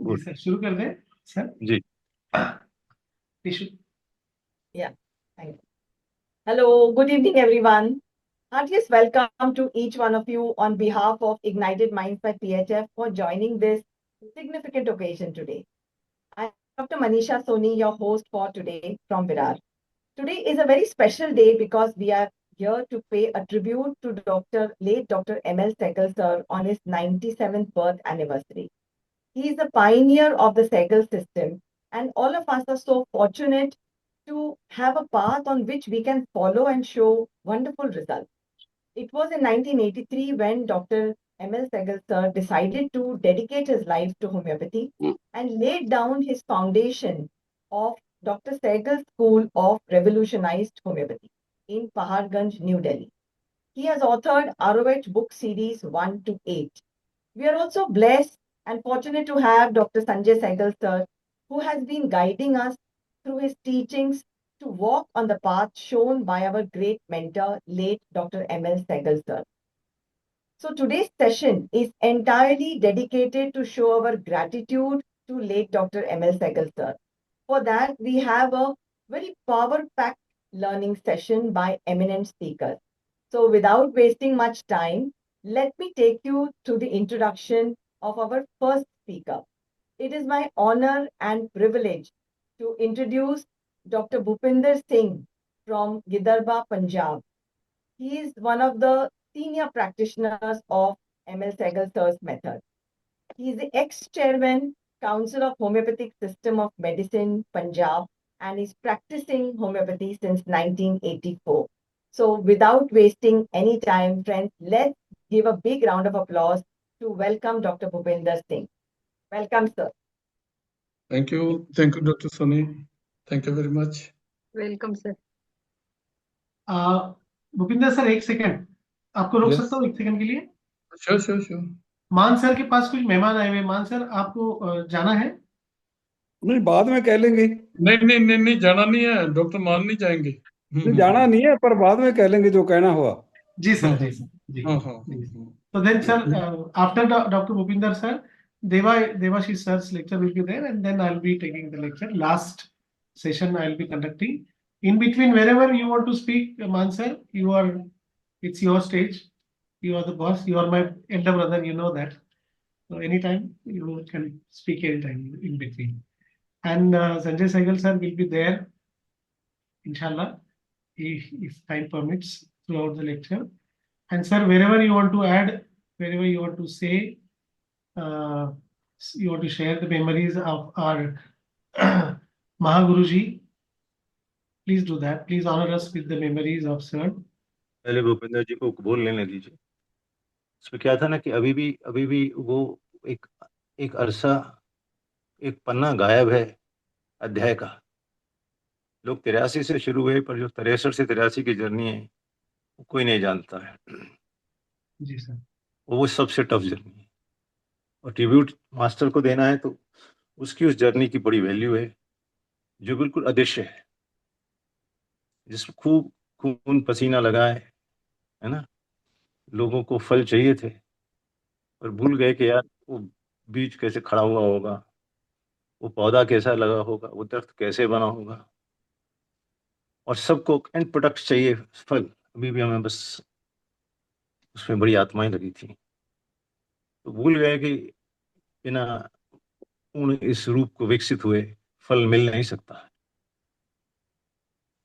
जी sir, शुरू कर दें सर। जी। Tissue. Yeah, thank you. Hello, good evening, everyone. Heartiest welcome to each one of you on behalf of Ignited Minds by PHF for joining this significant occasion today. I am Dr. Manisha Soni, your host for today from Virar. Today is a very special day because we are here to pay a tribute to late Dr. M.L. Sehgal sir on his 97th birth anniversary. He is the pioneer of the Sehgal system, and all of us are so fortunate to have a path on which we can follow and show wonderful results. It was in 1983 when Dr. M.L. Sehgal sir decided to dedicate his life to homeopathy and laid down his foundation of Dr. Sehgal School of Revolutionized Homeopathy in Paharganj, New Delhi. He has authored ROH book series 1 to 8. We are also blessed and fortunate to have Dr. Sanjay Sehgal sir, who has been guiding us through his teachings to walk on the path shown by our great mentor, late Dr. M.L. Sehgal sir. So today's session is entirely dedicated to show our gratitude to late Dr. M.L. Sehgal sir. For that, we have a very power-packed learning session by eminent speakers. So without wasting much time, let me take you to the introduction of our first speaker. It is my honor and privilege to introduce Dr. Bhupinder Singh from Gidarba, Punjab. He is one of the senior practitioners of M.L. Sehgal sir's method. He is the ex-chairman, Council of Homeopathic System of Medicine, Punjab, and is practicing homeopathy since 1984. So without wasting any time, friends, let's give a big round of applause to welcome Dr. Bhupinder Singh. Welcome, sir. Thank you, Dr. Soni. Thank you very much. Welcome sir. Bhupinder sir, एक second आपको रोक Yes. सकता हूँ एक second के लिए? Sure. मान sir के पास कुछ मेहमान आए हुए। मान सर, आपको जाना है? नहीं, बाद में कह लेंगे. नहीं, जाना नहीं है. डॉक्टर मान नहीं जाएंगे. नहीं, जाना नहीं है, पर बाद में कह लेंगे जो कहना हुआ. जी sir, ji sir, ji ji. So then, sir, after Dr. Bhupinder sir, Devashish sir's lecture will be there, and then I'll be taking the lecture. Last session I'll be conducting. In between, wherever you want to speak, Man sir, it's your stage. You are the boss. You are my elder brother. You know that. So anytime you can speak anytime in between. And Sanjay Sehgal sir will be there, inshallah, if time permits, throughout the lecture. And sir, wherever you want to add, wherever you want to say, you want to share the memories of our Mahaguruji, please do that. Please honor us with the memories of sir. पहले भूपेंद्र जी को बोल लेने दीजिए. उसमें क्या था ना कि अभी भी वो एक अरसा, एक पन्ना गायब है अध्याय का. लोग 83 से शुरू हुए, पर जो 63 से 83 की जर्नी है वो कोई नहीं जानता है. जी सर. वो सबसे टफ जर्नी है, और ट्रिब्यूट मास्टर को देना है तो उसकी उस जर्नी की बड़ी वैल्यू है, जो बिल्कुल अदृश्य है, जिसमें खूब खून पसीना लगा है ना. लोगों को फल चाहिए थे, पर भूल गए कि यार वो बीज कैसे खड़ा हुआ होगा, वो पौधा कैसा लगा होगा, वो दरख्त कैसे बना होगा, और सबको एंड प्रोडक्ट चाहिए, फल. अभी भी हमें बस उसमें बड़ी आत्माएं लगी थी, तो भूल गए कि बिना पूर्ण इस रूप को विकसित हुए फल मिल नहीं सकता.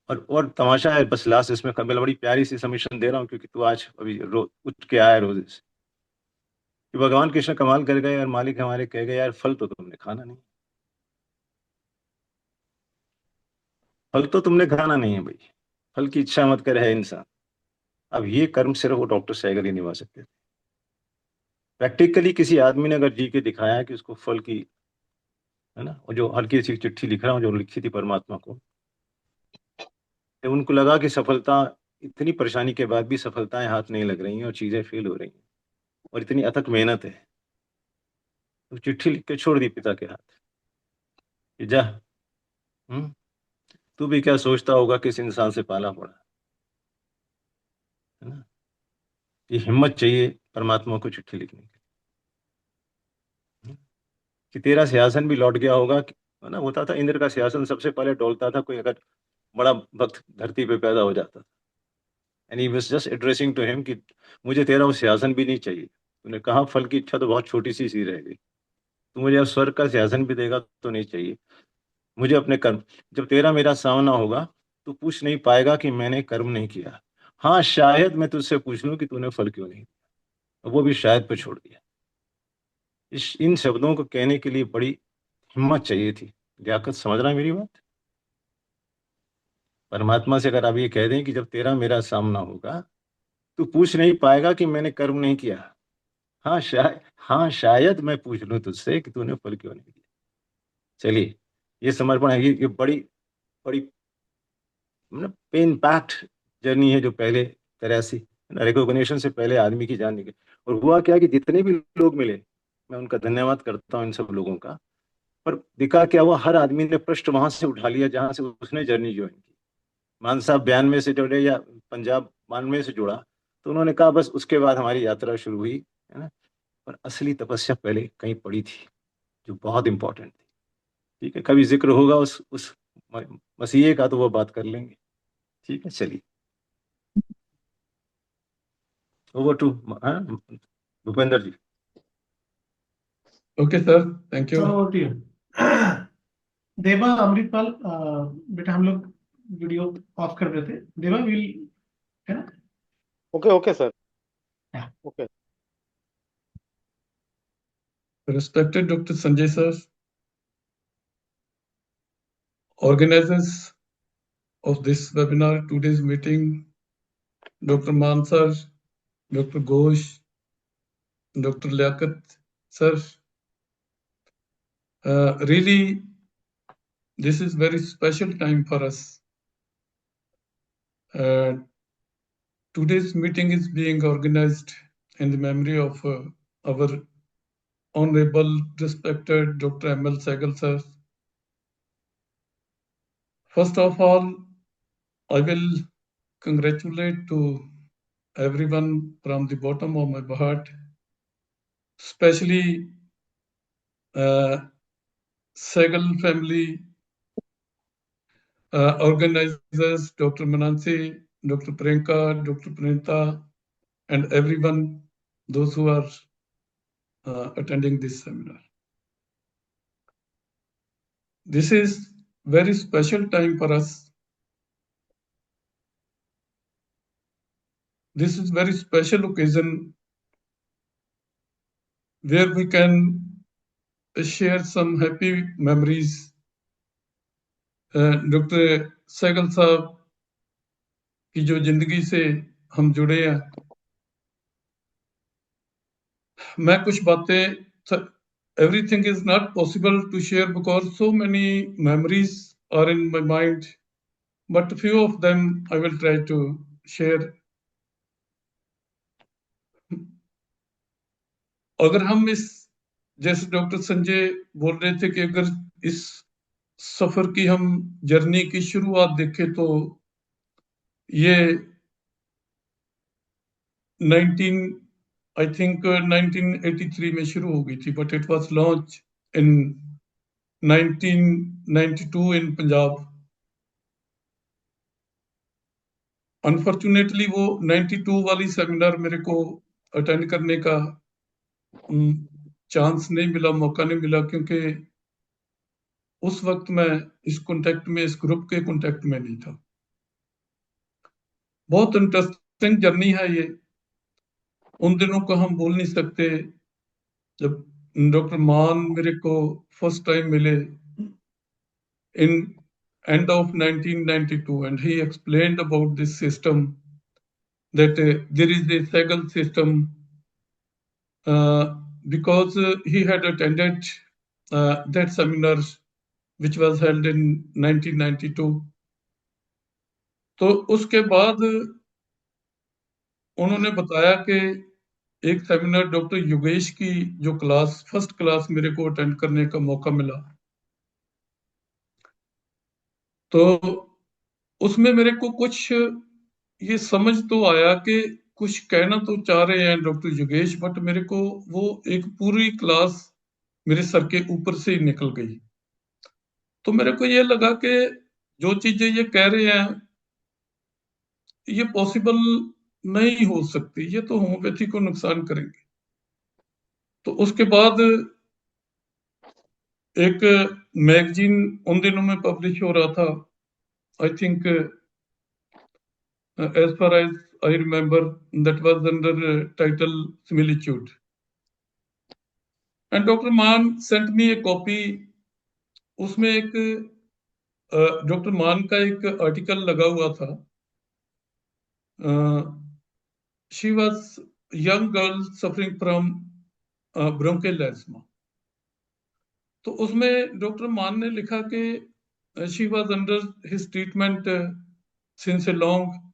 और तमाशा है, बस लास्ट इसमें मैं बड़ी प्यारी सी सबमिशन दे रहा हूँ, क्योंकि तू आज अभी उठ के आया रोजे से, कि भगवान कृष्ण कमाल कर गए और मालिक हमारे कह गए, यार फल तो तुमने खाना नहीं, फल तो तुमने खाना नहीं है भाई, फल की इच्छा मत करे है इंसान. अब ये कर्म सिर्फ वो डॉक्टर सैगल ही निभा सकते थे. प्रैक्टिकली किसी आदमी ने अगर जी के दिखाया कि उसको फल की, है ना, और जो हल्की सी चिट्ठी लिख रहा हूँ जो लिखी थी परमात्मा को, तो उनको लगा कि सफलता, इतनी परेशानी के बाद भी सफलताएं हाथ नहीं लग रही हैं और चीजें फेल हो रही हैं, और इतनी अथक मेहनत है, तो चिट्ठी लिख के छोड़ दी पिता के हाथ कि जा, तू भी क्या सोचता होगा किस इंसान से पाला पड़ा, है ना. ये हिम्मत चाहिए परमात्मा को चिट्ठी लिखने की. कि तेरा सिंहासन भी लौट गया होगा, है ना। होता था इंद्र का सिंहासन सबसे पहले डोलता था कोई अगर बड़ा भक्त धरती पे पैदा हो जाता था। And he was just addressing to him कि मुझे तेरा वो सिंहासन भी नहीं चाहिए। तूने कहा फल की इच्छा तो बहुत छोटी सी रह गई, तू मुझे अब स्वर्ग का सिंहासन भी देगा तो नहीं चाहिए। मुझे अपने कर्म, जब तेरा मेरा सामना होगा तो पूछ नहीं पाएगा कि मैंने कर्म नहीं किया। हाँ शायद मैं तुझसे पूछ लूं कि तूने फल क्यों नहीं दिया, वो भी शायद पे छोड़ दिया। इन शब्दों को कहने के लिए बड़ी हिम्मत चाहिए थी। लियाकत, समझ रहा है मेरी बात? परमात्मा से अगर आप ये कह दें कि जब तेरा मेरा सामना होगा तो पूछ नहीं पाएगा कि मैंने कर्म नहीं किया। हाँ शायद मैं पूछ लूं तुझसे कि तूने फल क्यों नहीं दिया। चलिए, ये समर्पण है, ये बड़ी बड़ी मतलब पेन पैक्ट जर्नी है जो पहले 83 रिकॉग्निशन से पहले आदमी की जान निकली। और हुआ क्या कि जितने भी लोग मिले, मैं उनका धन्यवाद करता हूँ इन सब लोगों का। पर दिखा क्या हुआ, हर आदमी ने पृष्ठ वहां से उठा लिया जहां से उसने जर्नी ज्वाइन की। मान साहब 92 से जुड़े या पंजाब 92 से जुड़ा, तो उन्होंने कहा बस उसके बाद हमारी यात्रा शुरू हुई, है ना। पर असली तपस्या पहले कहीं पड़ी थी जो बहुत इंपॉर्टेंट थी। ठीक है, कभी जिक्र होगा उस मसीहे का तो वो बात कर लेंगे। ठीक है, चलिए over to Bhupendra ji. Okay, sir. Thank you. Sir over to you. देवा, अमृतपाल, बेटा हम लोग वीडियो ऑफ कर देते। देवा विल, है ना? Okay, sir. Yeah. Okay. Respected Dr. Sanjay sir, organizers of this webinar, today's meeting, Dr. Man sir, Dr. Ghosh, Dr. Liaquat sir, really, this is very special time for us. Today's meeting is being organized in the memory of our Honorable, respected Dr. M.L. Sehgal sir. First of all, I will congratulate to everyone from the bottom of my heart, especially Sehgal family organizers, Dr. Manansi, Dr. Priyanka, Dr. Pranita, and everyone, those who are attending this seminar. This is very special time for us. This is very special occasion where we can share some happy memories. Dr. Sehgal साहब की जो जिंदगी से हम जुड़े हैं, मैं कुछ बातें, everything is not possible to share because so many memories are in my mind, but few of them I will try to share. अगर हम इस, जैसे डॉक्टर संजय बोल रहे थे कि अगर इस सफर की हम जर्नी की शुरुआत देखें तो ये 1983 में शुरू हो गई थी, but it was launch in 1992 in Punjab. Unfortunately वो 92 वाली सेमिनार मेरे को अटेंड करने का चांस नहीं मिला, मौका नहीं मिला, क्योंकि उस वक्त मैं इस कांटेक्ट में, इस ग्रुप के कांटेक्ट में नहीं था। बहुत इंटरेस्टिंग जर्नी है ये, उन दिनों को हम भूल नहीं सकते जब डॉक्टर मान मेरे को फर्स्ट टाइम मिले in end of 1992 and he explained about this system, that there is a Sehgal system, because he had attended that seminar which was held in 1992. तो उसके बाद उन्होंने बताया कि एक सेमिनार डॉक्टर योगेश की जो क्लास, फर्स्ट क्लास मेरे को अटेंड करने का मौका मिला, तो उसमें मेरे को कुछ ये समझ तो आया कि कुछ कहना तो चाह रहे हैं डॉक्टर योगेश, बट मेरे को वो एक पूरी क्लास मेरे सर के ऊपर से ही निकल गई। तो मेरे को ये लगा कि जो चीजें ये कह रहे हैं ये पॉसिबल नहीं हो सकती, ये तो होम्योपैथी को नुकसान करेंगे। तो उसके बाद एक मैगजीन उन दिनों में पब्लिश हो रहा था, I think as far as I remember, that was under title Similitude. And Dr. Mann sent me a copy. उसमें एक डॉक्टर मान का एक आर्टिकल लगा हुआ था। She was young girl suffering from bronchial ESMA. तो उसमें डॉक्टर मान ने लिखा कि she was under his treatment since a long.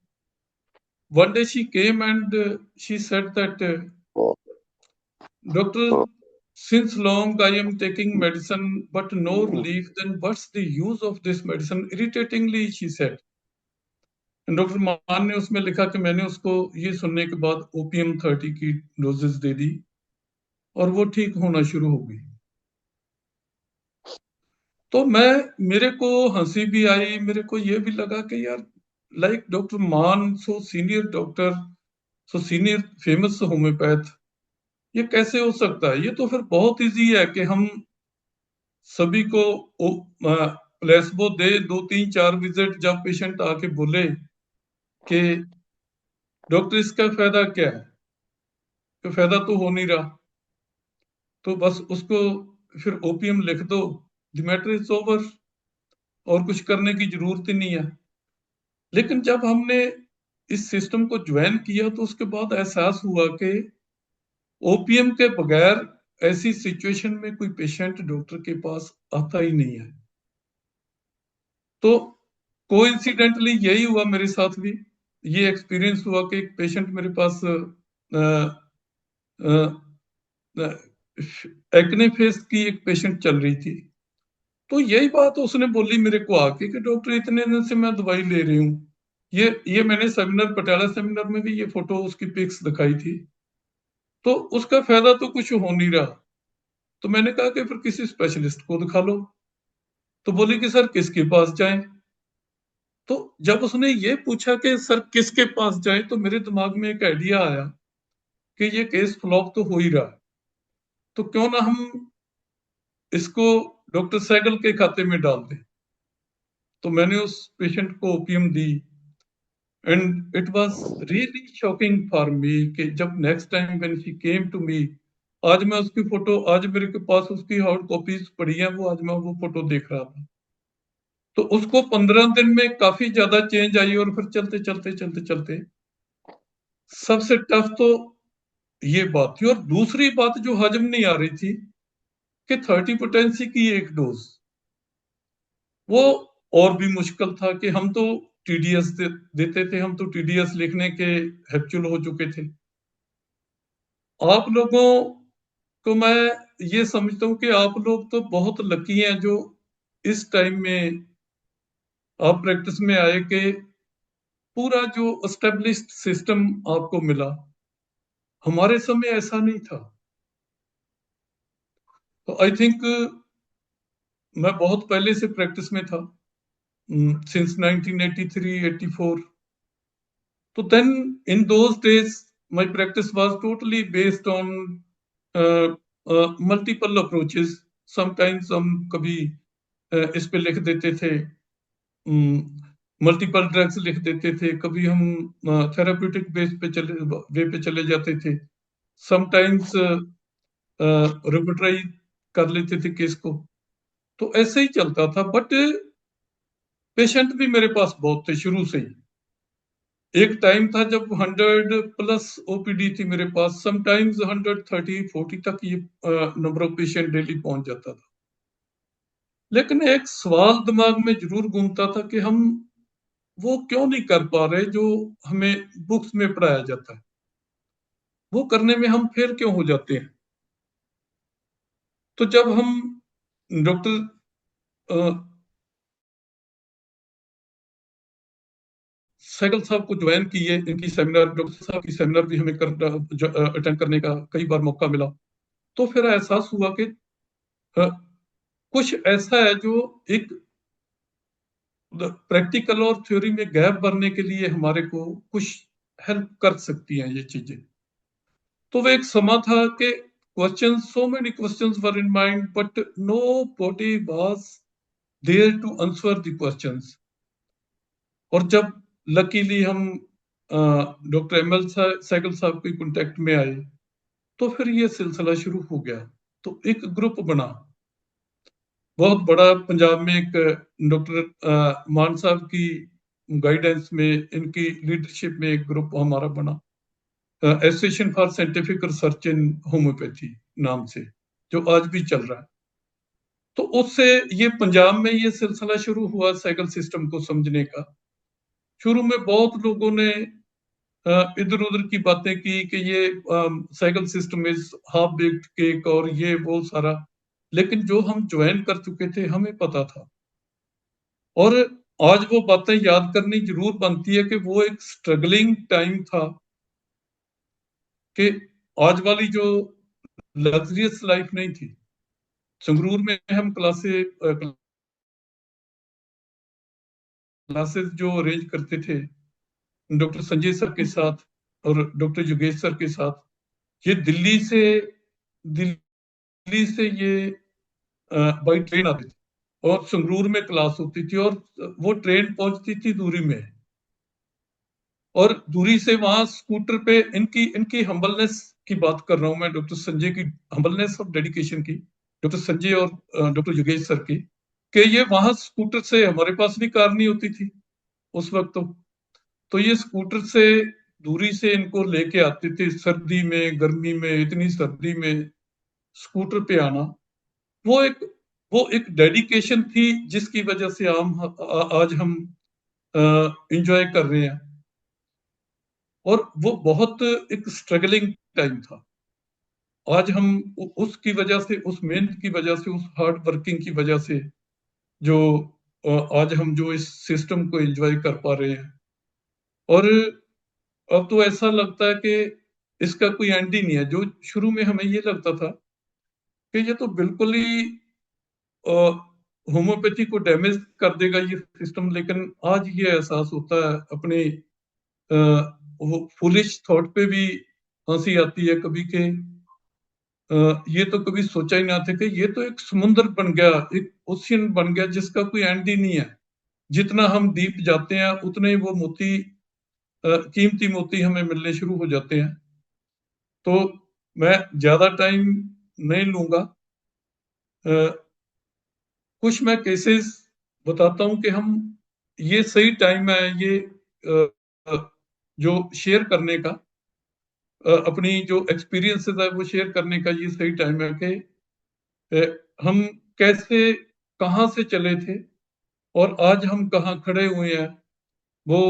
One day she came and she said that, Doctor, since long I am taking medicine but no relief, then what's the use of this medicine? Irritatingly, she said. And doctor मान ने उसमें लिखा कि मैंने उसको ये सुनने के बाद ओपीएम 30 की डोजेस दे दी और वो ठीक होना शुरू हो गई। तो मेरे को हंसी भी आई, मेरे को ये भी लगा कि यार लाइक डॉक्टर मान, so senior doctor, so senior famous homeopath, ये कैसे हो सकता है? ये तो फिर बहुत इजी है कि हम सभी को प्लेसबो दे, 2-3-4 विजिट, जब पेशेंट आके बोले कि डॉक्टर इसका फायदा क्या है, तो फायदा तो हो नहीं रहा, तो बस उसको फिर ओपीएम लिख दो, द मैटर इज ओवर, और कुछ करने की जरूरत ही नहीं है। लेकिन जब हमने इस सिस्टम को ज्वाइन किया तो उसके बाद एहसास हुआ कि ओपीएम के बगैर ऐसी सिचुएशन में कोई पेशेंट डॉक्टर के पास आता ही नहीं है। तो कोइंसिडेंटली यही हुआ मेरे साथ भी। ये एक्सपीरियंस हुआ कि एक पेशेंट मेरे पास एक्ने फेस की एक पेशेंट चल रही थी। तो यही बात उसने बोली मेरे को आके कि डॉक्टर इतने दिन से मैं दवाई ले रही हूँ। ये मैंने सेमिनार, पटियाला सेमिनार में भी ये फोटो उसकी पिक्स दिखाई थी, तो उसका फायदा तो कुछ हो नहीं रहा। तो मैंने कहा कि फिर किसी स्पेशलिस्ट को दिखा लो। तो बोली कि सर किसके पास जाएं? तो जब उसने ये पूछा कि सर किसके पास जाए, तो मेरे दिमाग में एक आइडिया आया कि ये केस फ्लॉप तो हो ही रहा है, तो क्यों ना हम इसको डॉक्टर सैगल के खाते में डाल दें। तो मैंने उस पेशेंट को ओपीएम दी and it was really shocking for me कि जब next time when she came to me, आज मैं उसकी फोटो, आज मेरे के पास उसकी हार्ड कॉपीज पड़ी हैं, वो आज मैं वो फोटो देख रहा था। तो उसको 15 दिन में काफी ज्यादा चेंज आई और फिर चलते चलते चलते चलते सबसे टफ तो ये बात थी। और दूसरी बात जो हजम नहीं आ रही थी कि 30 पोटेंसी की एक डोज, वो और भी मुश्किल था कि हम तो टीडीएस देते थे, हम तो टीडीएस लिखने के हैप्चुअल हो चुके थे। आप लोगों को मैं ये समझता हूँ कि आप लोग तो बहुत लकी हैं जो इस टाइम में आप प्रैक्टिस में आए कि पूरा जो एस्टेब्लिश्ड सिस्टम आपको मिला। हमारे समय ऐसा नहीं था। तो आई थिंक मैं बहुत पहले से प्रैक्टिस में था, सिंस 1983-84। तो then in those days my practice was totally based on multiple approaches. Sometimes हम कभी इस पे लिख देते थे, मल्टीपल ड्रग्स लिख देते थे, कभी हम थेराप्यूटिक बेस पे चले जाते थे, समटाइम्स रिपीटराइज कर लेते थे केस को। तो ऐसे ही चलता था, बट पेशेंट भी मेरे पास बहुत थे शुरू से ही। एक टाइम था जब 100+ ओपीडी थी मेरे पास, समटाइम्स 130-140 तक ये नंबर ऑफ पेशेंट डेली पहुंच जाता था। लेकिन एक सवाल दिमाग में जरूर घूमता था कि हम वो क्यों नहीं कर पा रहे जो हमें बुक्स में पढ़ाया जाता है, वो करने में हम फेल क्यों हो जाते हैं। तो जब हम डॉक्टर सैगल साहब को ज्वाइन किए, इनकी सेमिनार, डॉक्टर साहब की सेमिनार भी हमें अटेंड करने का कई बार मौका मिला, तो फिर एहसास हुआ कि कुछ ऐसा है जो एक प्रैक्टिकल और थ्योरी में गैप भरने के लिए हमारे को कुछ हेल्प कर सकती हैं ये चीजें। तो वो एक समा था कि question, so many questions were in mind but nobody was there to answer the questions. और जब लकीली हम डॉक्टर एमएल सैगल साहब के कांटेक्ट में आए तो फिर ये सिलसिला शुरू हो गया। तो एक ग्रुप बना बहुत बड़ा, पंजाब में एक डॉक्टर मान साहब की गाइडेंस में, इनकी लीडरशिप में एक ग्रुप हमारा बना, association for scientific research in homeopathy नाम से, जो आज भी चल रहा है। तो उससे ये पंजाब में ये सिलसिला शुरू हुआ साइकिल सिस्टम को समझने का। शुरू में बहुत लोगों ने इधर उधर की बातें की कि ये cycle system is half baked cake और ये वो सारा, लेकिन जो हम ज्वाइन कर चुके थे हमें पता था। और आज वो बातें याद करनी जरूर बनती है कि वो एक स्ट्रगलिंग टाइम था, कि आज वाली जो लग्जरियस लाइफ नहीं थी। संगरूर में हम क्लासेस जो अरेंज करते थे डॉक्टर संजय सर के साथ और डॉक्टर योगेश सर के साथ, ये दिल्ली से ये बाई ट्रेन आती थी और संगरूर में क्लास होती थी, और वो ट्रेन पहुंचती थी दूरी में, और दूरी से वहां स्कूटर पे इनकी हम्बलनेस की बात कर रहा हूं मैं, डॉक्टर संजय की हम्बलनेस और डेडिकेशन की, डॉक्टर संजय और डॉक्टर योगेश सर की, कि ये वहां स्कूटर से, हमारे पास भी कार नहीं होती थी उस वक्त, तो ये स्कूटर से दूरी से इनको लेके आते थे, सर्दी में, गर्मी में, इतनी सर्दी में स्कूटर पे आना, वो एक डेडिकेशन थी जिसकी वजह से आज हम एंजॉय कर रहे हैं। और वो बहुत एक स्ट्रगलिंग टाइम था। आज हम उसकी वजह से, उस मेहनत की वजह से, उस हार्ड वर्किंग की वजह से जो आज हम जो इस सिस्टम को एंजॉय कर पा रहे हैं। और अब तो ऐसा लगता है कि इसका कोई एंड ही नहीं है। जो शुरू में हमें ये लगता था कि ये तो बिल्कुल ही होम्योपैथी को डैमेज कर देगा ये सिस्टम, लेकिन आज ये एहसास होता है, अपने वो फुलिश थॉट पे भी हंसी आती है कभी के ये तो कभी सोचा ही ना था कि ये तो एक समुद्र बन गया, एक ओशियन बन गया जिसका कोई एंड ही नहीं है। जितना हम डीप जाते हैं उतने ही वो मोती, कीमती मोती हमें मिलने शुरू हो जाते हैं। तो मैं ज्यादा टाइम नहीं लूंगा, कुछ मैं केसेस बताता हूं कि हम, ये सही टाइम है ये जो शेयर करने का, अपनी जो एक्सपीरियंसेस है वो शेयर करने का ये सही टाइम है कि हम कैसे, कहाँ से चले थे और आज हम कहाँ खड़े हुए हैं। वो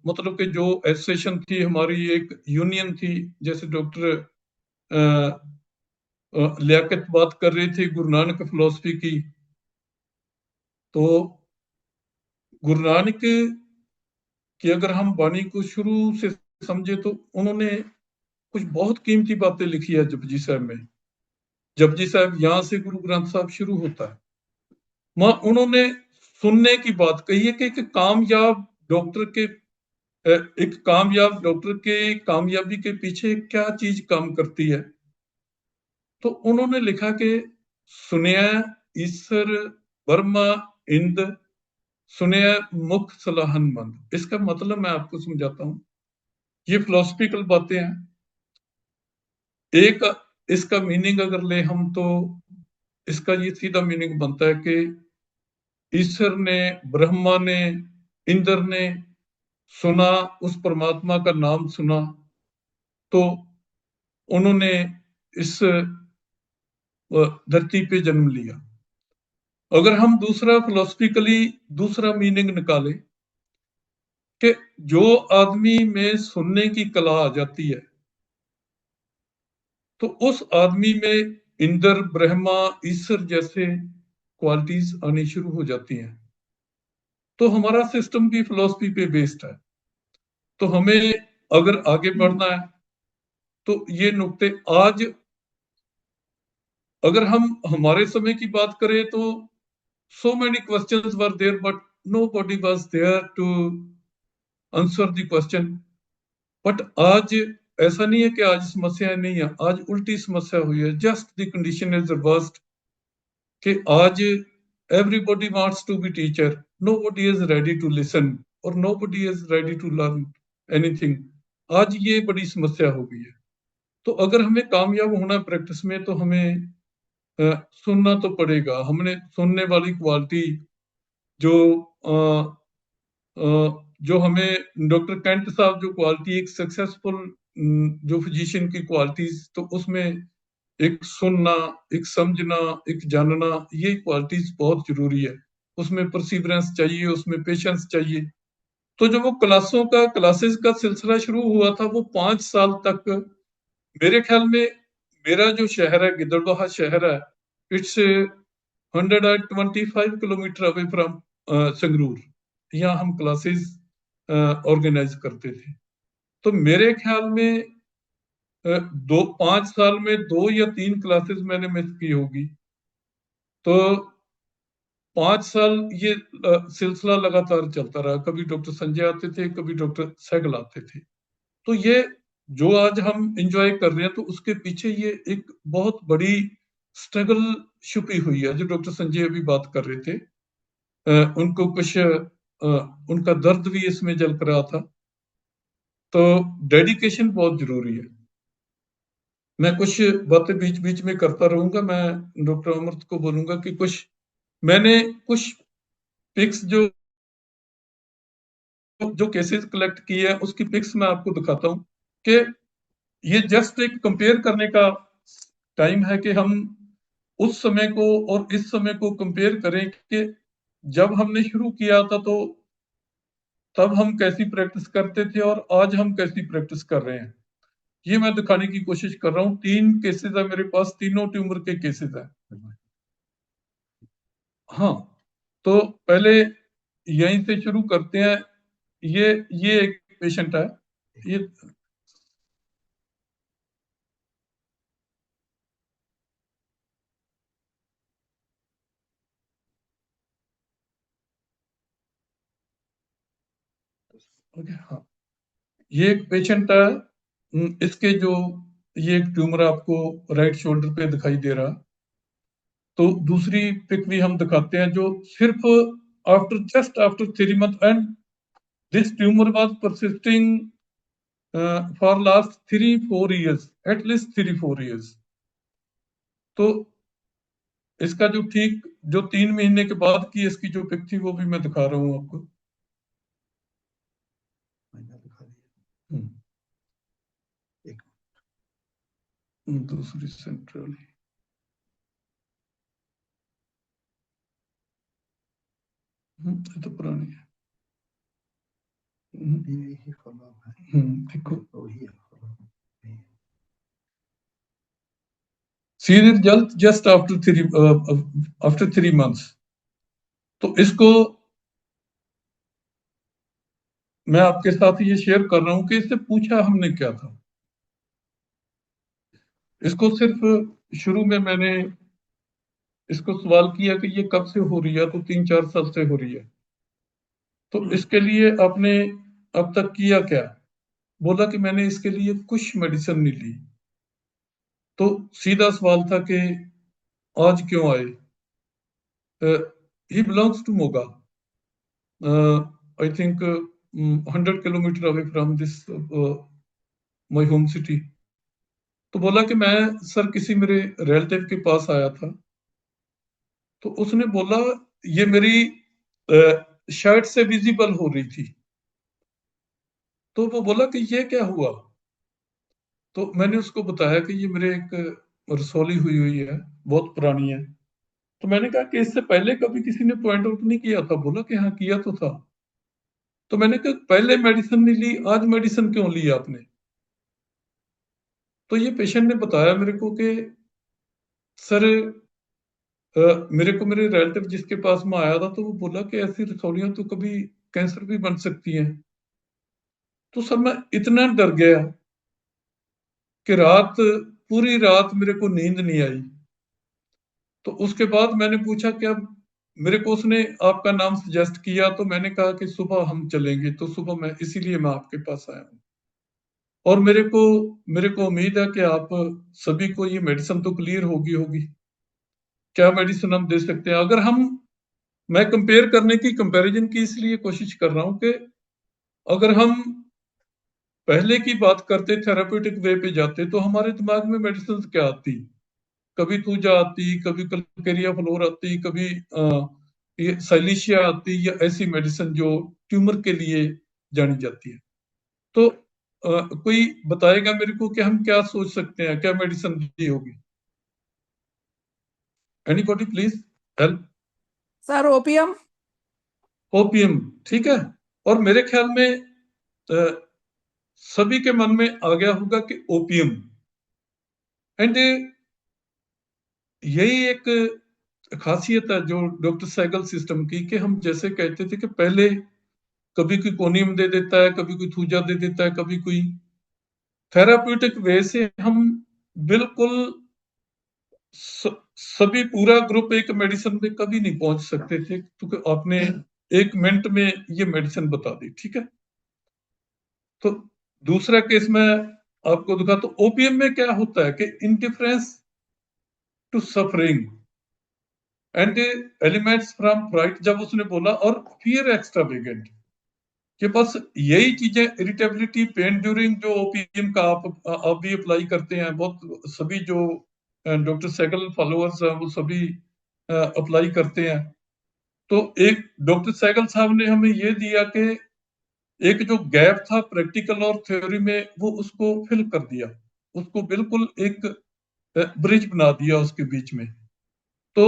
मतलब कि जो एसोसिएशन थी हमारी, एक यूनियन थी, जैसे डॉक्टर लियाकत बात कर रही थी गुरु नानक फिलोसफी की, तो गुरु नानक की अगर हम वाणी को शुरू से समझे तो उन्होंने कुछ बहुत कीमती बातें लिखी है जपजी साहब में। जपजी साहब यहाँ से गुरु ग्रंथ साहब शुरू होता है, वहां उन्होंने सुनने की बात कही है कि एक कामयाब डॉक्टर के कामयाबी के पीछे क्या चीज काम करती है। तो उन्होंने लिखा कि सुनिया ईश्वर ब्रह्मा इंद, सुनिया मुख सलाहन मंद। इसका मतलब मैं आपको समझाता हूं, ये फिलोसफिकल बातें हैं। एक इसका मीनिंग अगर ले हम तो इसका ये सीधा मीनिंग बनता है कि ईश्वर ने, ब्रह्मा ने, इंद्र ने सुना, उस परमात्मा का नाम सुना, तो उन्होंने इस धरती पे जन्म लिया। अगर हम दूसरा फिलोसफिकली दूसरा मीनिंग निकाले कि जो आदमी में सुनने की कला आ जाती है तो उस आदमी में इंद्र, ब्रह्मा, ईश्वर जैसे क्वालिटीज आनी शुरू हो जाती हैं। तो हमारा सिस्टम भी फिलोसफी पे बेस्ड है। तो हमें अगर आगे बढ़ना है तो ये नुक्ते आज अगर हम हमारे समय की बात करें तो so many questions were there but nobody was there to answer the question. But आज ऐसा नहीं है कि आज समस्याएं नहीं है, आज उल्टी समस्या हुई है. Just the condition is reversed कि आज everybody wants to be teacher, nobody is ready to listen or nobody is ready to learn anything. आज ये बड़ी समस्या हो गई है. तो अगर हमें कामयाब होना प्रैक्टिस में तो हमें सुनना तो पड़ेगा. हमने सुनने वाली क्वालिटी जो जो हमें डॉक्टर कैंट साहब जो क्वालिटी एक सक्सेसफुल जो फिजिशियन की क्वालिटीज, तो उसमें एक सुनना, एक समझना, एक जानना, ये क्वालिटीज बहुत जरूरी है. उसमें परसिवरेंस चाहिए, उसमें पेशेंस चाहिए. तो जब वो क्लासेस का सिलसिला शुरू हुआ था, वो 5 साल तक मेरे ख्याल में, मेरा जो शहर है गिद्धड़बाहा शहर है, it's 125 kilometre away from Sangrur. यहाँ हम क्लासेस ऑर्गेनाइज करते थे. तो मेरे ख्याल में 5 साल में 2 या 3 क्लासेस मैंने मिस की होगी. तो 5 साल ये सिलसिला लगातार चलता रहा. कभी डॉक्टर संजय आते थे, कभी डॉक्टर सहगल आते थे. तो ये जो आज हम एंजॉय कर रहे हैं, तो उसके पीछे ये एक बहुत बड़ी स्ट्रगल छुपी हुई है. जो डॉक्टर संजय अभी बात कर रहे थे, उनको कुछ उनका दर्द भी इसमें झलक रहा था. तो डेडिकेशन बहुत जरूरी है. मैं कुछ बातें बीच बीच में करता रहूंगा. मैं डॉक्टर अमृत को बोलूंगा कि मैंने कुछ पिक्स जो केसेस कलेक्ट किए हैं, उसकी पिक्स मैं आपको दिखाता हूं कि ये जस्ट एक कंपेयर करने का टाइम है कि हम उस समय को और इस समय को कंपेयर करें कि जब हमने शुरू किया था तो तब हम कैसी प्रैक्टिस करते थे और आज हम कैसी प्रैक्टिस कर रहे हैं. ये मैं दिखाने की कोशिश कर रहा हूँ. 3 केसेस है मेरे पास, तीनों ट्यूमर के केसेस है. हाँ, तो पहले यहीं से शुरू करते हैं. ये एक पेशेंट है. ये हाँ, ये एक पेशेंट है. इसके जो ये एक ट्यूमर आपको राइट शोल्डर पे दिखाई दे रहा. तो दूसरी पिक भी हम दिखाते हैं जो सिर्फ just after 3 months and this tumour was persisting for last 3-4 years, at least 3-4 years. तो इसका जो 3 महीने के बाद की इसकी जो पिक थी वो भी मैं दिखा रहा हूँ आपको. दूसरी सेंट्रल ये तो पुरानी है. देखो सी रिजल्ट जस्ट आफ्टर 3 months. तो इसको मैं आपके साथ ये शेयर कर रहा हूं कि इससे पूछा हमने क्या था. इसको सिर्फ शुरू में मैंने इसको सवाल किया कि ये कब से हो रही है, तो 3-4 साल से हो रही है. तो इसके लिए आपने अब तक किया क्या? बोला कि मैंने इसके लिए कुछ मेडिसिन नहीं ली. तो सीधा सवाल था कि आज क्यों आए? He belongs to Moga, I think 100 kilometre away from this my home city. तो बोला कि मैं सर किसी मेरे रिलेटिव के पास आया था. तो उसने बोला ये मेरी शर्ट से विजिबल हो रही थी. तो वो बोला कि ये क्या हुआ? तो मैंने उसको बताया कि ये मेरे एक रसौली हुई है, बहुत पुरानी है. तो मैंने कहा कि इससे पहले कभी किसी ने पॉइंट आउट नहीं किया था? बोला कि हाँ किया तो था. तो मैंने कहा पहले मेडिसिन नहीं ली, आज मेडिसिन क्यों ली आपने? तो ये पेशेंट ने बताया मेरे को कि सर मेरे को मेरे रिलेटिव जिसके पास मैं आया था, तो वो बोला कि ऐसी रसौलियां तो कभी कैंसर भी बन सकती हैं. तो सर मैं इतना डर गया कि पूरी रात मेरे को नींद नहीं आई. तो उसके बाद मैंने पूछा कि अब मेरे को उसने आपका नाम सजेस्ट किया, तो मैंने कहा कि सुबह हम चलेंगे, तो सुबह मैं इसीलिए मैं आपके पास आया हूँ। और मेरे को उम्मीद है कि आप सभी को ये मेडिसिन तो क्लियर होगी। क्या मेडिसिन हम दे सकते हैं? अगर मैं कंपेयर करने की कंपैरिजन की इसलिए कोशिश कर रहा हूं कि अगर हम पहले की बात करते, थेराप्यूटिक वे पे जाते, तो हमारे दिमाग में मेडिसिन क्या आती? कभी थूजा आती, कभी कल्केरिया फ्लोर आती, कभी ये साइलिशिया आती, या ऐसी मेडिसिन जो ट्यूमर के लिए जानी जाती है। तो कोई बताएगा मेरे को कि हम क्या सोच सकते हैं, क्या मेडिसिन दी होगी? Anybody please help. Sir OPM. OPM, ठीक है। और मेरे ख्याल में सभी के मन में आ गया होगा कि ओपीएम, एंड यही एक खासियत है जो डॉक्टर सैगल सिस्टम की, कि हम जैसे कहते थे कि पहले कभी कोई कोनियम दे देता है, कभी कोई थूजा दे देता है, कभी कोई थेराप्यूटिक वे से हम बिल्कुल सभी पूरा ग्रुप एक मेडिसिन में कभी नहीं पहुंच सकते थे, क्योंकि आपने 1 मिनट में ये मेडिसिन बता दी, ठीक है। तो दूसरा केस में आपको दिखा, तो ओपीएम में क्या होता है कि indifference to suffering and elements from fright, जब उसने बोला, और फियर एक्स्ट्रावेगेंट, कि बस यही चीजें, इरिटेबिलिटी, पेन ड्यूरिंग, जो ओपीएम का आप भी अप्लाई करते हैं, बहुत सभी जो डॉक्टर सैगल फॉलोअर्स हैं वो सभी अप्लाई करते हैं। तो एक डॉक्टर सैगल साहब ने हमें ये दिया कि एक जो गैप था प्रैक्टिकल और थ्योरी में, वो उसको फिल कर दिया, उसको बिल्कुल एक ब्रिज बना दिया उसके बीच में। तो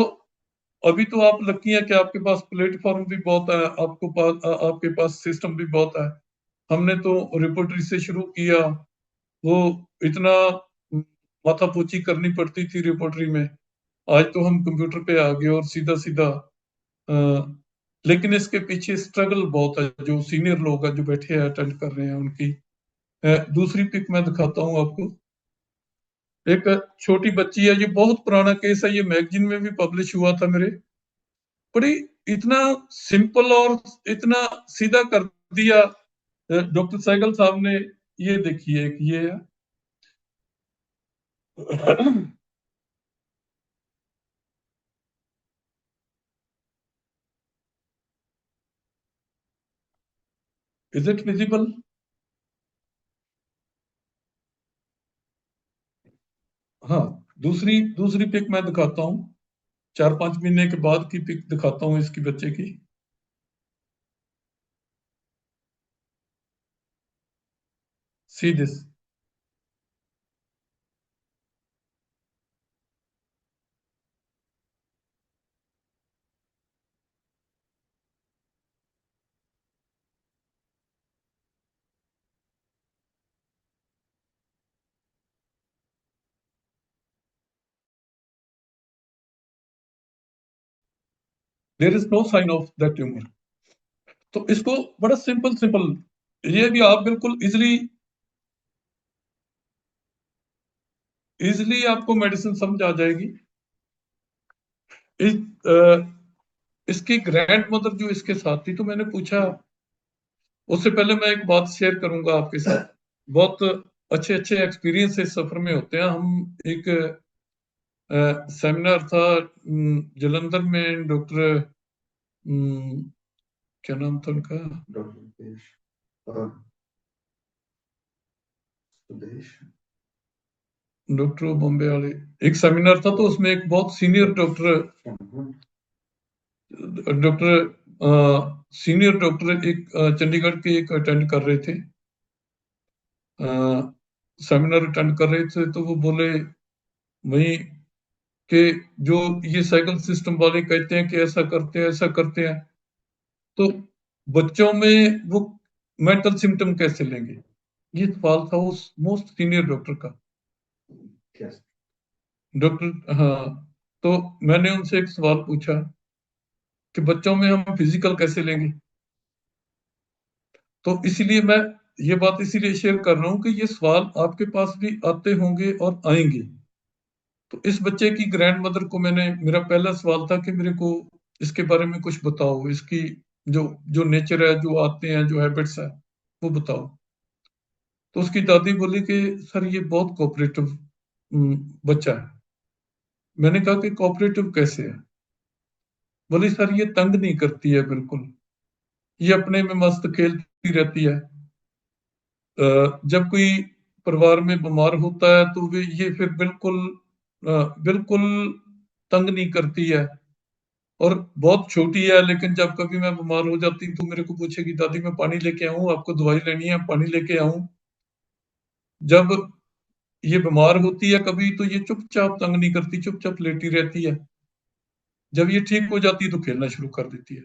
अभी तो आप लकी हैं कि आपके पास प्लेटफॉर्म भी बहुत है, आपके पास सिस्टम भी बहुत है। हमने तो रिपोर्टरी से शुरू किया, वो इतना माथापूची करनी पड़ती थी रिपोर्टरी में, आज तो हम कंप्यूटर पे आ गए और सीधा सीधा। लेकिन इसके पीछे स्ट्रगल बहुत है, जो सीनियर लोग हैं जो बैठे हैं अटेंड कर रहे हैं उनकी। दूसरी पिक मैं दिखाता हूँ आपको। एक छोटी बच्ची है, ये बहुत पुराना केस है, ये मैगजीन में भी पब्लिश हुआ था मेरे। बड़ी इतना सिंपल और इतना सीधा कर दिया डॉक्टर सैगल साहब ने। ये देखिए, एक ये है। Is it visible? हाँ, दूसरी पिक मैं दिखाता हूँ, 4-5 महीने के बाद की पिक दिखाता हूँ इसकी बच्चे की। See this. There is no sign of the tumour. तो इसको बड़ा सिंपल, ये भी आप बिल्कुल इजिली आपको मेडिसिन समझ आ जाएगी। इसकी ग्रैंड मदर जो इसके साथ थी, तो मैंने पूछा, उससे पहले मैं एक बात शेयर करूंगा आपके साथ। बहुत अच्छे एक्सपीरियंस इस सफर में होते हैं। हम एक सेमिनार था जलंधर में, डॉक्टर क्या नाम था उनका, डॉक्टर बॉम्बे वाले, एक सेमिनार था, तो उसमें एक बहुत सीनियर डॉक्टर एक चंडीगढ़ के एक अटेंड कर रहे थे, सेमिनार अटेंड कर रहे थे। तो वो बोले वही कि जो ये साइकिल सिस्टम वाले कहते हैं कि ऐसा करते हैं, तो बच्चों में वो मेंटल सिम्टम कैसे लेंगे? ये सवाल था उस मोस्ट सीनियर डॉक्टर का। डॉक्टर, हाँ, तो मैंने उनसे एक सवाल पूछा कि बच्चों में हम फिजिकल कैसे लेंगे? तो इसीलिए मैं ये बात इसीलिए शेयर कर रहा हूं कि ये सवाल आपके पास भी आते होंगे और आएंगे। तो इस बच्चे की ग्रैंड मदर को मेरा पहला सवाल था कि मेरे को इसके बारे में कुछ बताओ, इसकी जो जो नेचर है, जो आते हैं, जो हैबिट्स है, वो बताओ। तो उसकी दादी बोली कि सर ये बहुत कोऑपरेटिव बच्चा है। मैंने कहा कि कोऑपरेटिव कैसे है? बोली सर ये तंग नहीं करती है बिल्कुल, ये अपने में मस्त खेलती रहती है। जब कोई परिवार में बीमार होता है तो वे ये फिर बिल्कुल तंग नहीं करती है। और बहुत छोटी है, लेकिन जब कभी मैं बीमार हो जाती तो मेरे को पूछेगी दादी मैं पानी लेके आऊं, आपको दवाई लेनी है, पानी लेके आऊं। जब ये बीमार होती है कभी तो ये चुपचाप तंग नहीं करती, चुपचाप लेटी रहती है। जब ये ठीक हो जाती है तो खेलना शुरू कर देती है।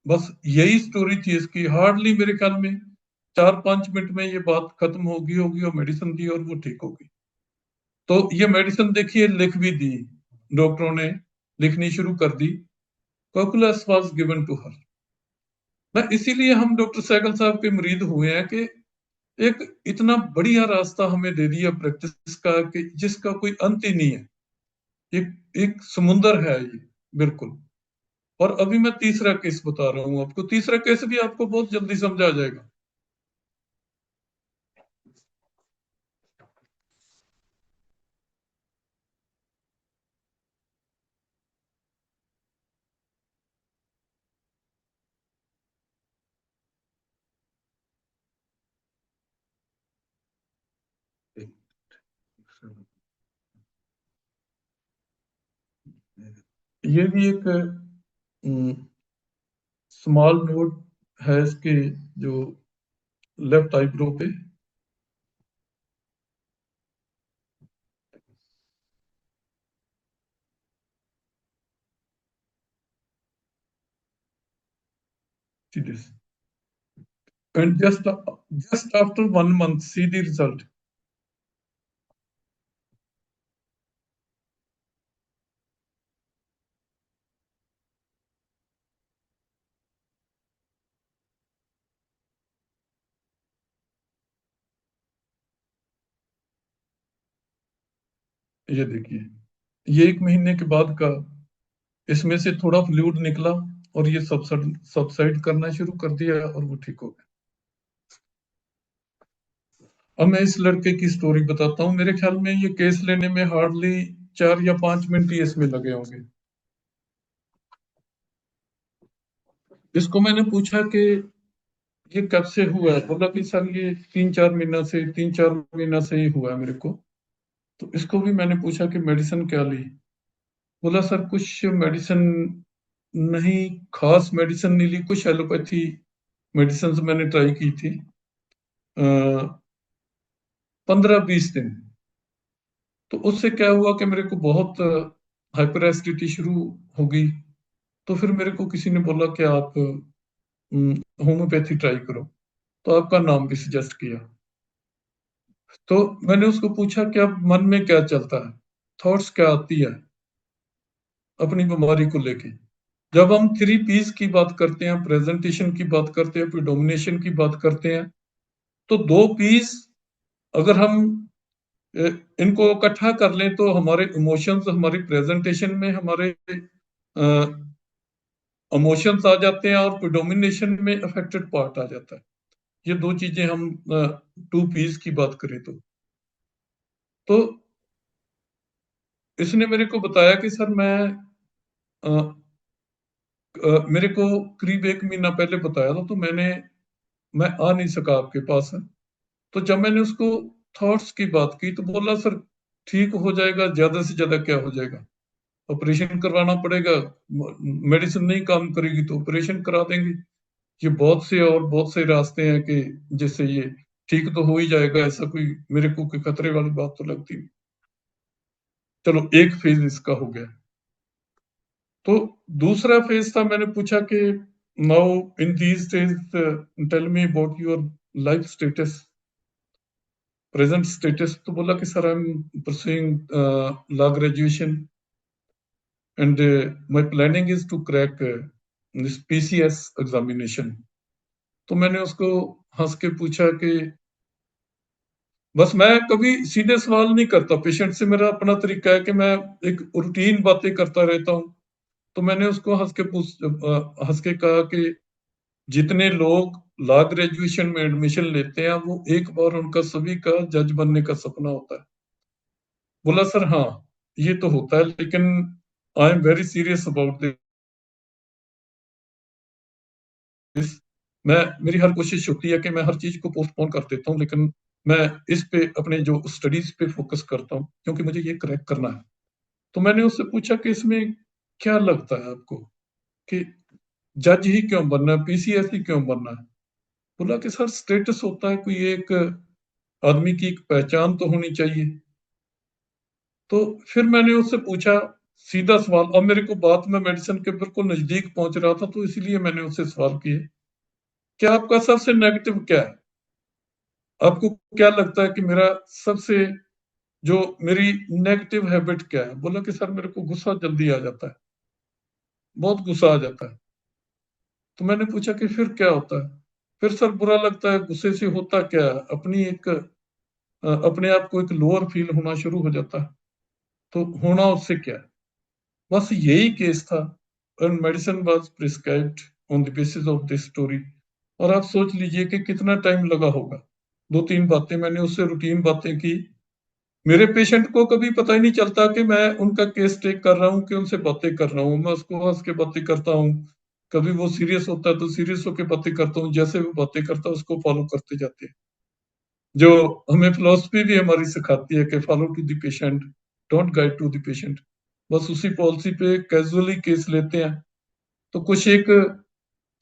बस यही स्टोरी थी इसकी। हार्डली मेरे ख्याल में 4-5 मिनट में ये बात खत्म होगी होगी और मेडिसिन दी और वो ठीक होगी। तो ये मेडिसिन देखिए लिख भी दी, डॉक्टरों ने लिखनी शुरू कर दी। Cocculus was given to her. ना इसीलिए हम डॉक्टर सहगल साहब के मरीद हुए हैं कि एक इतना बढ़िया रास्ता हमें दे दिया प्रैक्टिस का कि जिसका कोई अंत ही नहीं है। एक समुंदर है ये, बिल्कुल। और अभी मैं तीसरा केस बता रहा हूं आपको। तीसरा केस भी आपको बहुत जल्दी समझ आ जाएगा। ये भी एक स्मॉल नोट है इसके जो लेफ्ट आईब्रो पे। See this. And just after 1 month, see the result. ये देखिए, ये 1 महीने के बाद का, इसमें से थोड़ा फ्लूइड निकला और ये सबसाइड करना शुरू कर दिया और वो ठीक हो गया। अब मैं इस लड़के की स्टोरी बताता हूँ। मेरे ख्याल में ये केस लेने में हार्डली 4 या 5 मिनट ही इसमें लगे होंगे। इसको मैंने पूछा कि ये कब से हुआ है? बोला कि सर ये 3-4 महीना से ही हुआ है मेरे को। तो इसको भी मैंने पूछा कि मेडिसिन क्या ली? बोला सर कुछ मेडिसिन नहीं, खास मेडिसिन नहीं ली, कुछ एलोपैथी मेडिसिन मैंने ट्राई की थी 15-20 दिन। तो उससे क्या हुआ कि मेरे को बहुत हाइपर एसिडिटी शुरू हो गई। तो फिर मेरे को किसी ने बोला कि आप होम्योपैथी ट्राई करो। तो आपका नाम भी सजेस्ट किया। तो मैंने उसको पूछा कि आप मन में क्या चलता है, थॉट्स क्या आती है अपनी बीमारी को लेके? जब हम 3 P's की बात करते हैं, प्रेजेंटेशन की बात करते हैं, प्रिडोमिनेशन की बात करते हैं, तो 2 P's अगर हम इनको इकट्ठा कर लें तो हमारे इमोशंस, हमारी प्रेजेंटेशन में हमारे इमोशंस आ जाते हैं और प्रिडोमिनेशन में अफेक्टेड पार्ट आ जाता है। ये 2 चीजें हम 2 P's की बात करें तो इसने मेरे को बताया कि सर मेरे को करीब 1 महीना पहले बताया था, तो मैं आ नहीं सका आपके पास। तो जब मैंने उसको थॉट्स की बात की तो बोला सर ठीक हो जाएगा, ज्यादा से ज्यादा क्या हो जाएगा, ऑपरेशन करवाना पड़ेगा, मेडिसिन नहीं काम करेगी तो ऑपरेशन करा देंगे। ये बहुत से रास्ते हैं कि जिससे ये ठीक तो हो ही जाएगा, ऐसा कोई मेरे को कोई खतरे वाली बात तो लगती नहीं। चलो एक फेज इसका हो गया। तो दूसरा फेज था, मैंने पूछा कि now in these days tell me about your life status, present status. तो बोला कि sir I am pursuing law graduation and my planning is to crack this PCS examination. तो मैंने उसको हंस के पूछा कि बस मैं कभी सीधे सवाल नहीं करता पेशेंट से, मेरा अपना तरीका है कि मैं एक रूटीन बातें करता रहता हूँ। तो मैंने उसको हंस के कहा कि जितने लोग लॉ ग्रेजुएशन में एडमिशन लेते हैं वो एक बार उनका सभी का जज बनने का सपना होता है। बोला सर हाँ ये तो होता है, लेकिन I am very serious about this. मेरी हर कोशिश होती है कि मैं हर चीज को पोस्टपोन कर देता हूँ, लेकिन मैं इस पे अपने जो स्टडीज पे फोकस करता हूँ क्योंकि मुझे ये क्रैक करना है। तो मैंने उससे पूछा कि इसमें क्या लगता है आपको कि जज ही क्यों बनना है, पीसीएस ही क्यों बनना है? बोला कि सर स्टेटस होता है, कोई एक आदमी की एक पहचान तो होनी चाहिए। तो फिर मैंने उससे पूछा सीधा सवाल, अब मेरे को बात में मेडिसिन के बिल्कुल नजदीक पहुंच रहा था, तो इसलिए मैंने उससे सवाल किए कि आपका सबसे नेगेटिव क्या है, आपको क्या लगता है कि मेरा सबसे जो मेरी नेगेटिव हैबिट क्या है? बोला कि सर मेरे को गुस्सा जल्दी आ जाता है, बहुत गुस्सा आ जाता है। तो मैंने पूछा कि फिर क्या होता है? फिर सर बुरा लगता है, गुस्से से होता क्या है, अपने आप को एक लोअर फील होना शुरू हो जाता है। तो होना उससे क्या है? बस यही केस था, and medicine was prescribed on the basis of this story। और आप सोच लीजिए कि कितना टाइम लगा होगा। 2-3 बातें मैंने उससे रूटीन बातें की। मेरे पेशेंट को कभी पता ही नहीं चलता कि मैं उनका केस टेक कर रहा हूँ कि उनसे बातें कर रहा हूँ। मैं उसको हंस के बातें करता हूँ, कभी वो सीरियस होता है तो सीरियस होकर बातें करता हूँ, जैसे वो बातें करता है उसको फॉलो करते जाते हैं। जो हमें फिलोसफी भी हमारी सिखाती है कि follow to the patient, don't guide to the patient. बस उसी पॉलिसी पे कैजुअली केस लेते हैं, तो कुछ एक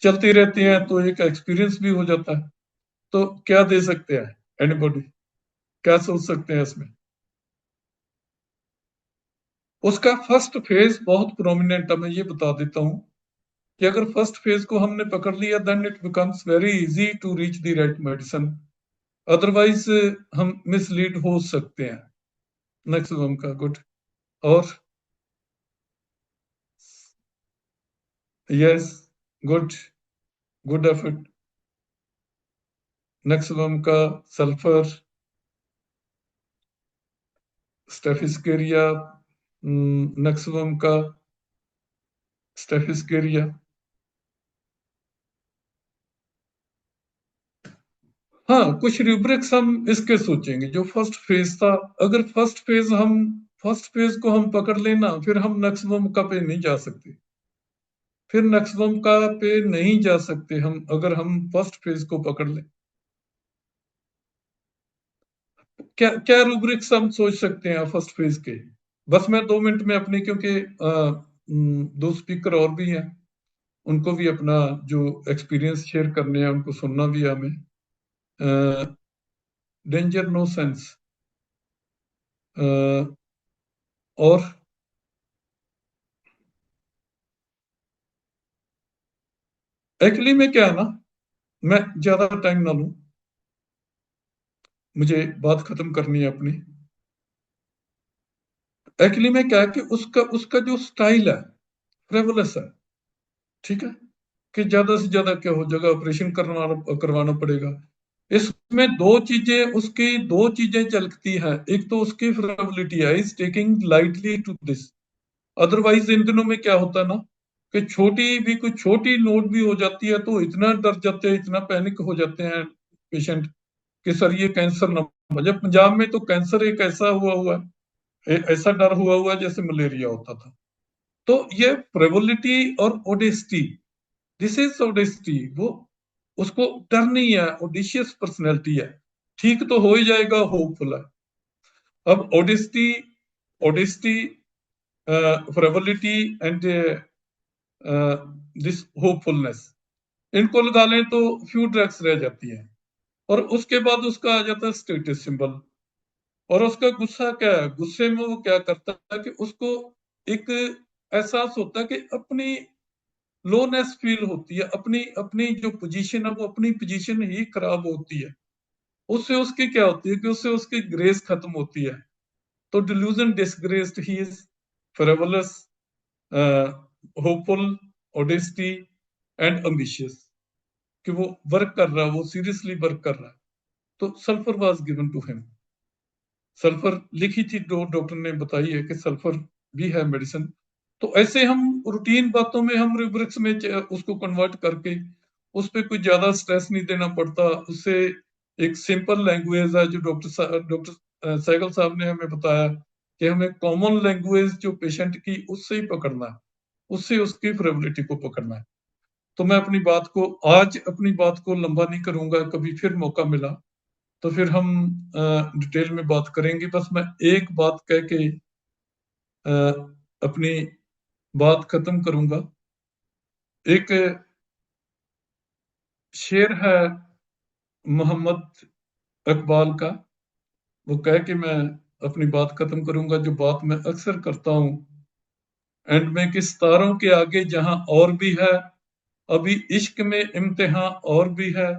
चलती रहती हैं, तो एक एक्सपीरियंस भी हो जाता है। तो क्या दे सकते हैं एनीबॉडी, क्या सोच सकते हैं इसमें? उसका फर्स्ट फेज बहुत प्रोमिनेंट है, मैं ये बता देता हूँ कि अगर फर्स्ट फेज को हमने पकड़ लिया then it becomes very easy to reach the right medicine, otherwise हम मिसलीड हो सकते हैं। मैक्सिमम का गुड और yes good, good effort. Maximum का सल्फर, स्टेफिस्केरिया, मैक्सिमम का स्टेफिस्केरिया। हाँ कुछ रूब्रिक्स हम इसके सोचेंगे जो फर्स्ट फेज था। अगर फर्स्ट फेज को हम पकड़ लेना, फिर हम मैक्सिमम का पे नहीं जा सकते, फिर मैक्सिमम का पे नहीं जा सकते हम अगर हम फर्स्ट फेज को पकड़ लें। क्या क्या रूब्रिक्स हम सोच सकते हैं फर्स्ट फेज के? बस मैं 2 मिनट में अपनी, क्योंकि 2 स्पीकर और भी हैं, उनको भी अपना जो एक्सपीरियंस शेयर करने हैं, उनको सुनना भी है हमें। डेंजर नो सेंस और एक्चुअली में क्या है ना, मैं ज्यादा टाइम ना लूं, मुझे बात खत्म करनी है अपनी। एक्चुअली में क्या है कि उसका उसका जो स्टाइल है फ्रेवलस है, ठीक है, कि ज्यादा से ज्यादा क्या हो जाएगा, ऑपरेशन करवाना पड़ेगा। इसमें उसकी दो चीजें झलकती हैं। एक तो उसकी फ्रेवलिटी है, is taking lightly to this. Otherwise इन दिनों में क्या होता है ना कि कोई छोटी नोट भी हो जाती है तो इतना डर जाते हैं, इतना पैनिक हो जाते हैं पेशेंट कि सर ये कैंसर ना हो जाए। पंजाब में तो कैंसर एक ऐसा हुआ है, ऐसा डर हुआ है जैसे मलेरिया होता था। तो ये फ्रेवलिटी और ओडेस्टी, दिस इज ओडेस्टी। वो उसको डर नहीं है, ओडिशियस पर्सनैलिटी है, ठीक तो हो ही जाएगा, होपफुल है। अब ओडेस्टी ओडेस्टी फ्रेवलिटी एंड दिस होपफुलनेस, इनको लगा लें तो फ्यू ड्रग्स रह जाती हैं। और उसके बाद उसका आ जाता है स्टेटस सिंबल। और उसका गुस्सा क्या है, गुस्से में वो क्या करता है कि उसको एक एहसास होता है कि अपनी लोनेस फील होती है, अपनी अपनी जो पोजीशन है वो अपनी पोजीशन ही खराब होती है। उससे उसकी क्या होती है कि उससे उसकी ग्रेस खत्म होती है। तो delusion disgraced, he is frivolous, hopeful, audacity and ambitious, कि वो वर्क कर रहा है, वो सीरियसली वर्क कर रहा है। तो sulphur was given to him. Sulphur लिखी थी, डॉक्टर ने बताई है कि सल्फर भी है मेडिसिन। तो ऐसे हम रूटीन बातों में हम रूब्रिक्स में उसको कन्वर्ट करके उस पर कोई ज्यादा स्ट्रेस नहीं देना पड़ता। उससे एक सिंपल लैंग्वेज है जो डॉक्टर सहगल साहब ने हमें बताया कि हमें कॉमन लैंग्वेज जो पेशेंट की उससे ही पकड़ना है, उससे उसकी प्रोबेबिलिटी को पकड़ना है। तो मैं अपनी बात को लंबा नहीं करूंगा, कभी फिर मौका मिला तो फिर हम डिटेल में बात करेंगे। बस मैं एक बात कह के अपनी बात खत्म करूंगा। एक शेर है मोहम्मद इकबाल का, वो कह के मैं अपनी बात खत्म करूंगा, जो बात मैं अक्सर करता हूं एंड में, कि सितारों के आगे जहां और भी है, अभी इश्क में इम्तिहान और भी है।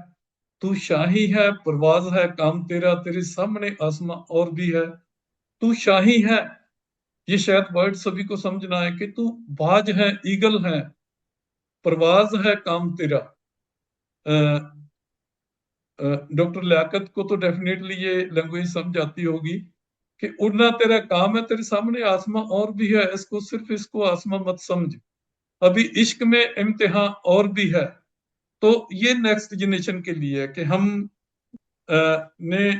तू शाही है, परवाज है काम तेरा, तेरे सामने आसमां और भी है। तू शाही है, ये शायद वर्ड सभी को समझना है कि तू बाज है, ईगल है, परवाज है काम तेरा। डॉक्टर लियाकत को तो डेफिनेटली ये लैंग्वेज समझ आती होगी कि उड़ना तेरा काम है, तेरे सामने आसमां और भी है, इसको आसमां मत समझ, अभी इश्क में इम्तिहान और भी है। तो ये नेक्स्ट जनरेशन के लिए है कि हम ने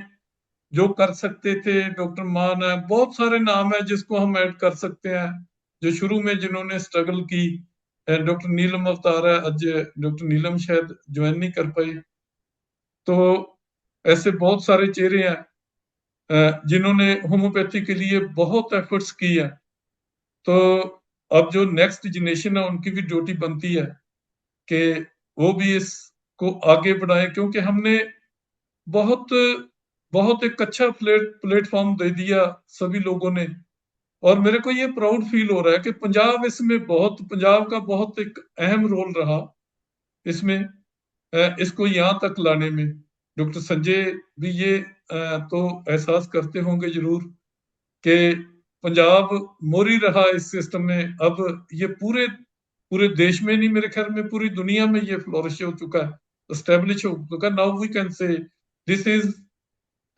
जो कर सकते थे। डॉक्टर मान है, बहुत सारे नाम है जिसको हम ऐड कर सकते हैं, जो शुरू में जिन्होंने स्ट्रगल की। डॉक्टर नीलम अवतार है, आज डॉक्टर नीलम शायद ज्वाइन नहीं कर पाई। तो ऐसे बहुत सारे चेहरे हैं जिन्होंने होम्योपैथी के लिए बहुत एफर्ट्स की है। तो अब जो नेक्स्ट जनरेशन है उनकी भी ड्यूटी बनती है कि वो भी इसको आगे बढ़ाए, क्योंकि हमने बहुत बहुत एक अच्छा प्लेटफॉर्म दे दिया सभी लोगों ने। और मेरे को ये प्राउड फील हो रहा है कि पंजाब का बहुत एक अहम रोल रहा इसमें, इसको यहाँ तक लाने में। डॉक्टर संजय भी ये तो एहसास करते होंगे जरूर कि पंजाब मोरी रहा इस सिस्टम में। अब ये पूरे देश में नहीं, मेरे ख्याल में पूरी दुनिया में ये फ्लोरिश हो चुका है, एस्टेब्लिश हो चुका। Now we can say this is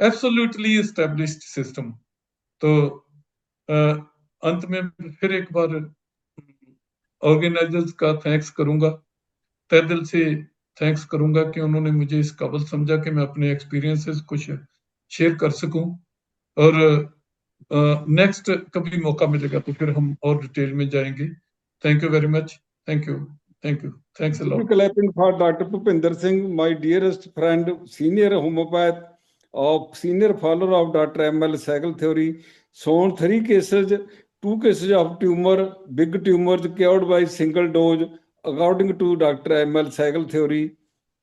absolutely established system. तो अंत में फिर एक बार ऑर्गेनाइजर्स का थैंक्स करूंगा, तहे दिल से थैंक्स करूंगा कि उन्होंने मुझे इस काबिल समझा कि मैं अपने एक्सपीरियंसेस कुछ शेयर कर सकूं। और नेक्स्ट कभी मौका मिलेगा तो फिर हम और डिटेल में जाएंगे। Thank you very much. Thank you, thanks a lot. Clapping for Dr. Bhupinder Singh, my dearest friend, senior homeopath, senior follower of Dr. M.L. Sehgal theory, shown 3 cases, 2 cases of tumor, big tumors cured by single dose, according to Dr. M.L. Sehgal theory.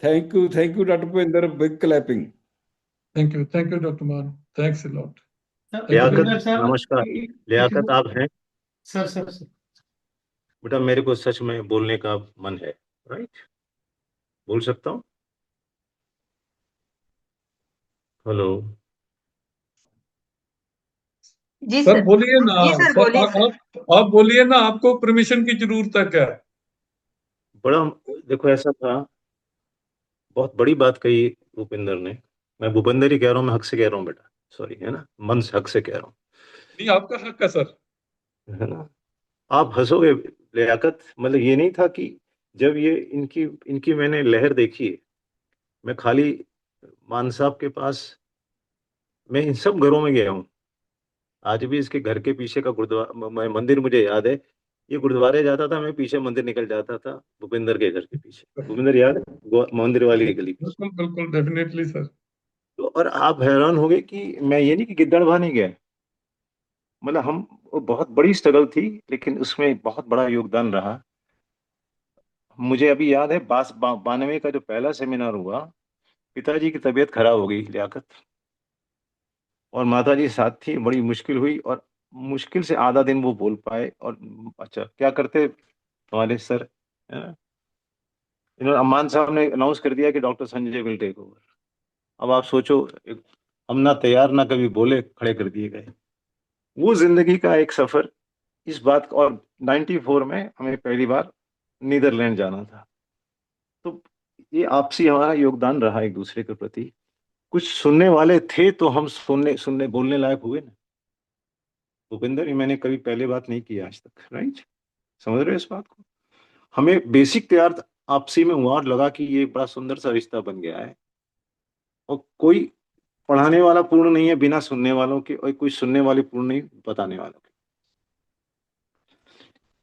Thank you, Dr. Bhupinder. Big clapping. Thank you doctor मान, thanks a lot. Liaquat, नमस्कार। लियाकत आप हैं? Sir बेटा, मेरे को सच में बोलने का मन है, राइट? बोल सकता हूँ? हेलो जी सर बोलिए ना। जी सर, बोलिए सर। आप बोलिए ना, आपको परमिशन की जरूरत है क्या? बड़ा, देखो ऐसा था, बहुत बड़ी बात कही भूपिंदर ने। मैं भूपिंदर ही कह रहा हूँ, मैं हक से कह रहा हूँ बेटा, सॉरी, है ना, मन से हक से कह रहा हूँ, नहीं, आपका हक है सर। है ना। आप हंसोगे लियाकत, मतलब ये नहीं था कि जब ये इनकी इनकी मैंने लहर देखी है, मैं खाली मान साहब के पास, मैं इन सब घरों में गया हूँ। आज भी इसके घर के पीछे का गुरुद्वारा मंदिर मुझे याद है। ये गुरुद्वारे जाता था, मैं पीछे मंदिर निकल जाता था, भूपिंदर के घर के पीछे। भूपिंदर याद है? मंदिर वाली गली पीछे। बिल्कुल डेफिनेटली सर। तो और आप हैरान हो गए कि मैं ये नहीं कि गिद्दड़वा नहीं गया, मतलब हम, वो बहुत बड़ी स्ट्रगल थी, लेकिन उसमें बहुत बड़ा योगदान रहा। मुझे अभी याद है 92 का जो पहला सेमिनार हुआ, पिताजी की तबीयत खराब हो गई लियाकत, और माता जी साथ थी, बड़ी मुश्किल हुई, और मुश्किल से आधा दिन वो बोल पाए। और अच्छा क्या करते हमारे सर, है ना, इन्होंने, अम्मान साहब ने अनाउंस कर दिया कि doctor Sanjay will take over. अब आप सोचो, हम ना तैयार ना कभी बोले, खड़े कर दिए गए। वो जिंदगी का एक सफर, इस बात का। और 94 में हमें पहली बार नीदरलैंड जाना था। तो ये आपसी हमारा योगदान रहा एक दूसरे के प्रति। कुछ सुनने वाले थे तो हम सुनने सुनने बोलने लायक हुए ना। भूपेंद्र, ये मैंने कभी पहले बात नहीं की आज तक, राइट? समझ रहे हो इस बात को? हमें बेसिक प्यार आपसी में हुआ और लगा कि ये बड़ा सुंदर सा रिश्ता बन गया है। और कोई पढ़ाने वाला पूर्ण नहीं है बिना सुनने वालों के, और कोई सुनने वाले पूर्ण नहीं बताने वालों के।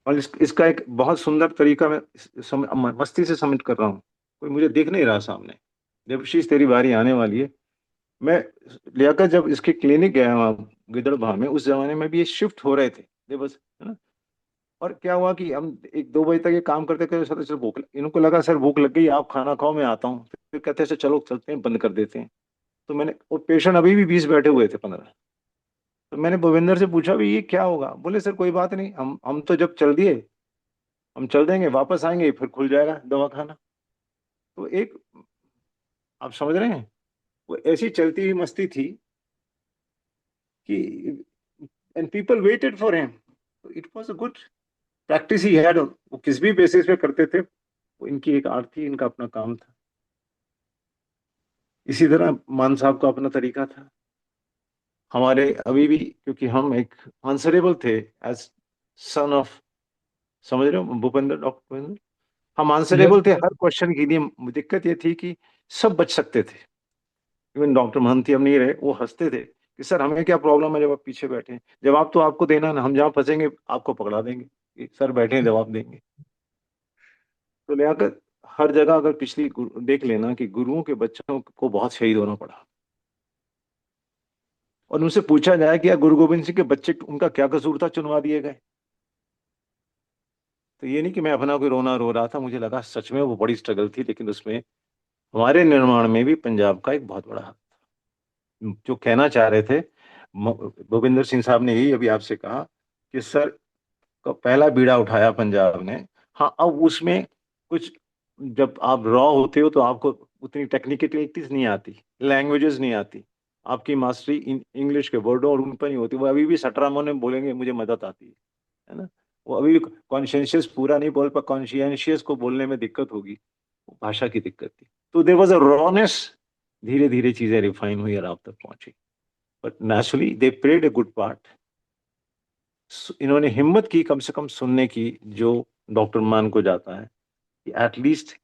और इसका एक बहुत सुंदर तरीका मैं मस्ती से सबमिट कर रहा हूँ। कोई मुझे देख नहीं रहा सामने। देवशीष, तेरी बारी आने वाली है। मैं लियाकत जब इसके क्लिनिक गया वहाँ गिदड़बाह में, उस जमाने में भी ये शिफ्ट हो रहे थे बस, है ना। और क्या हुआ कि हम 1-2 बजे तक ये काम करते करते सर सर भूख इनको लगा सर भूख लग गई, आप खाना खाओ, मैं आता हूँ। फिर कहते हैं चलो चलते हैं, बंद कर देते हैं। तो मैंने, वो पेशेंट अभी भी 20 बैठे हुए थे, 15। तो मैंने भूपेंद्र से पूछा भी ये क्या होगा? बोले सर कोई बात नहीं, हम तो जब चल दिए हम चल देंगे, वापस आएंगे फिर खुल जाएगा दवा खाना। तो एक, आप समझ रहे हैं, वो ऐसी चलती हुई मस्ती थी कि and people waited for him. It was a good practice he had. वो किस भी बेसिस पे करते थे, वो इनकी एक आर्ट थी, इनका अपना काम था। इसी तरह मान साहब का अपना तरीका था। हमारे अभी भी, क्योंकि हम एक आंसरेबल थे एज सन ऑफ, समझ रहे हो भूपेंद्र, डॉक्टर भूपेंद्र, हम आंसरेबल थे यस हर क्वेश्चन के लिए। दिक्कत ये थी कि सब बच सकते थे। इवन डॉक्टर महंती हम नहीं रहे, वो हंसते थे कि सर हमें क्या प्रॉब्लम है जब आप पीछे बैठे हैं, जवाब तो आपको देना ना, हम जहाँ फंसेंगे आपको पकड़ा देंगे कि सर बैठे हैं जवाब देंगे। तो लियाकत, हर जगह अगर पिछली देख लेना कि गुरुओं के बच्चों को बहुत शहीद होना पड़ा। और उनसे पूछा जाए कि यार गुरु गोविंद सिंह के बच्चे, उनका क्या कसूर था चुनवा दिए गए? तो ये नहीं कि मैं अपना कोई रोना रो रहा था, मुझे लगा सच में वो बड़ी स्ट्रगल थी, लेकिन उसमें हमारे निर्माण में भी पंजाब का एक बहुत बड़ा हाथ था। जो कहना चाह रहे थे भूपिंदर सिंह साहब ने यही अभी आपसे कहा कि सर का पहला बीड़ा उठाया पंजाब ने। हाँ, अब उसमें कुछ, जब आप रॉ होते हो तो आपको उतनी टेक्निकलिटीज नहीं आती, लैंग्वेजेस नहीं आती, आपकी मास्टरी इंग्लिश के वर्डों और उन पर नहीं होती। वो अभी भी सटरामों में बोलेंगे मुझे मदद आती है ना। वो अभी भी कॉन्शियस पूरा नहीं बोल पा, कॉन्शियस को बोलने में दिक्कत होगी, वो भाषा की दिक्कत थी। तो देयर वाज अ रॉनेस। धीरे धीरे चीजें रिफाइन हुई और आप तक पहुंची। But naturally they played a good part. इन्होंने हिम्मत की कम से कम सुनने की, जो डॉक्टर मान को जाता है कि at least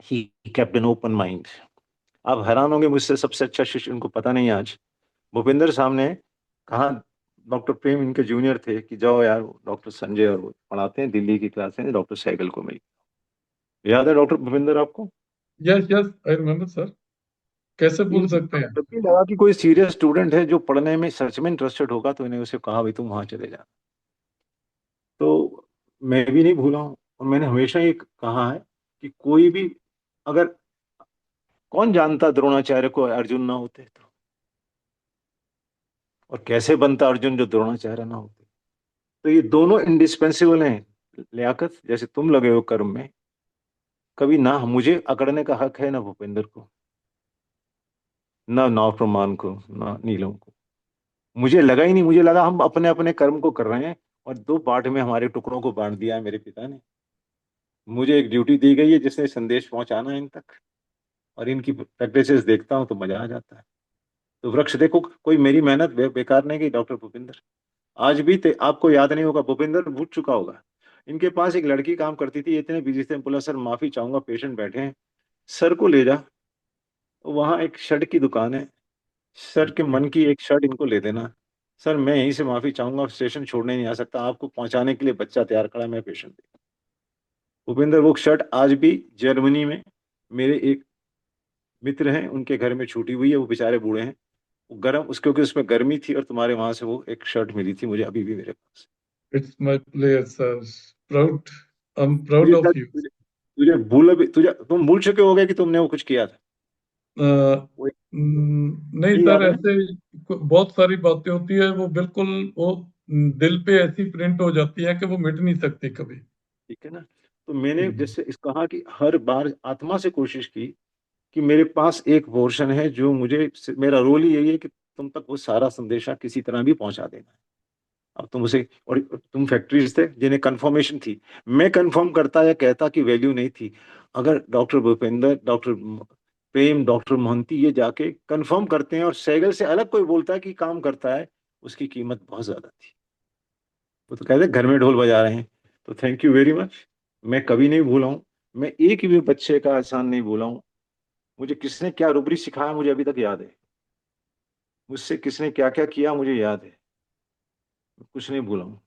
he kept an open mind. आप हैरान होंगे, मुझसे सबसे अच्छा शिष्य उनको पता नहीं आज, भूपेंद्र साहब ने कहा, डॉक्टर प्रेम इनके जूनियर थे, कि जाओ यार डॉक्टर संजय और वो पढ़ाते हैं दिल्ली की क्लास है, डॉक्टर सहगल को मिल। याद है डॉक्टर भूपेंद्र आपको? Yes yes I remember sir, कैसे भूल इनको सकते हैं। जब भी लगा कि कोई सीरियस स्टूडेंट है जो पढ़ने में सच में इंटरेस्टेड होगा, तो इन्हें उसे कहा भाई तुम वहां चले जा। तो मैं भी नहीं भूला हूँ। और मैंने हमेशा ये कहा है कि कोई भी, अगर, कौन जानता द्रोणाचार्य को अर्जुन ना होते तो, और कैसे बनता अर्जुन जो द्रोणाचार्य ना होते। तो ये दोनों इंडिस्पेंसिबल हैं। लियाकत, जैसे तुम लगे हो कर्म में, कभी ना मुझे अकड़ने का हक है ना भूपेंद्र को, ना नौप्रमान को, ना नीलम को। मुझे लगा ही नहीं, मुझे लगा हम अपने अपने कर्म को कर रहे हैं, और 2 पार्ट में हमारे टुकड़ों को बांट दिया है मेरे पिता ने। मुझे एक ड्यूटी दी गई है जिसने संदेश पहुंचाना है इन तक, और इनकी प्रैक्टिसेस देखता हूँ तो मजा आ जाता है। तो वृक्ष देखो, कोई मेरी मेहनत बेकार नहीं गई डॉक्टर भूपिंदर। आज भी आपको याद नहीं होगा, भूपिंदर भूल चुका होगा। इनके पास एक लड़की काम करती थी, इतने बिजी थे, बोला सर माफी चाहूंगा पेशेंट बैठे हैं, सर को ले जा, वहां एक शर्ट की दुकान है, सर के मन की एक शर्ट इनको ले देना। सर मैं यहीं से माफी चाहूंगा, स्टेशन छोड़ने नहीं आ सकता, आपको पहुंचाने के लिए बच्चा तैयार खड़ा है, मैं पेशेंट। भूपिंदर वो शर्ट आज भी जर्मनी में मेरे एक मित्र हैं, उनके घर में छूटी हुई है, वो बेचारे बूढ़े हैं। वो गर्म उस, क्योंकि उसमें गर्मी थी, और तुम्हारे वहां से वो एक शर्ट मिली थी मुझे, अभी भी मेरे पास। It's my player sir, proud, I am proud तुझे ऑफ शायद यू। तुझे तुझे भूल भी, तुझे तुम भूल चुके होगे कि तुमने वो कुछ किया था। वो नहीं नहीं सर, याद है? ऐसे बहुत सारी बातें होती है, वो बिल्कुल वो दिल पे ऐसी प्रिंट हो जाती है कि वो मिट नहीं सकती कभी। ठीक है ना। तो मैंने जैसे इस कहा कि हर बार आत्मा से कोशिश की कि मेरे पास एक पोर्शन है जो मुझे, मेरा रोल ही यही है कि तुम तक वो सारा संदेशा किसी तरह भी पहुंचा देना है। अब तुम उसे, और तुम फैक्ट्रीज थे जिन्हें कंफर्मेशन थी, मैं कंफर्म करता या कहता कि वैल्यू नहीं थी, अगर डॉक्टर भूपेंद्र, डॉक्टर प्रेम, डॉक्टर मोहंती, ये जाके कंफर्म करते हैं, और सहगल से अलग कोई बोलता है कि काम करता है, उसकी कीमत बहुत ज्यादा थी। वो तो कहते हैं घर में ढोल बजा रहे हैं। तो थैंक यू वेरी मच। मैं कभी नहीं भूला हूँ, मैं एक भी बच्चे का एहसान नहीं भूला हूँ। मुझे किसने क्या रुबरी सिखाया मुझे अभी तक याद है, मुझसे किसने क्या क्या किया मुझे याद है, कुछ नहीं भूला हूँ।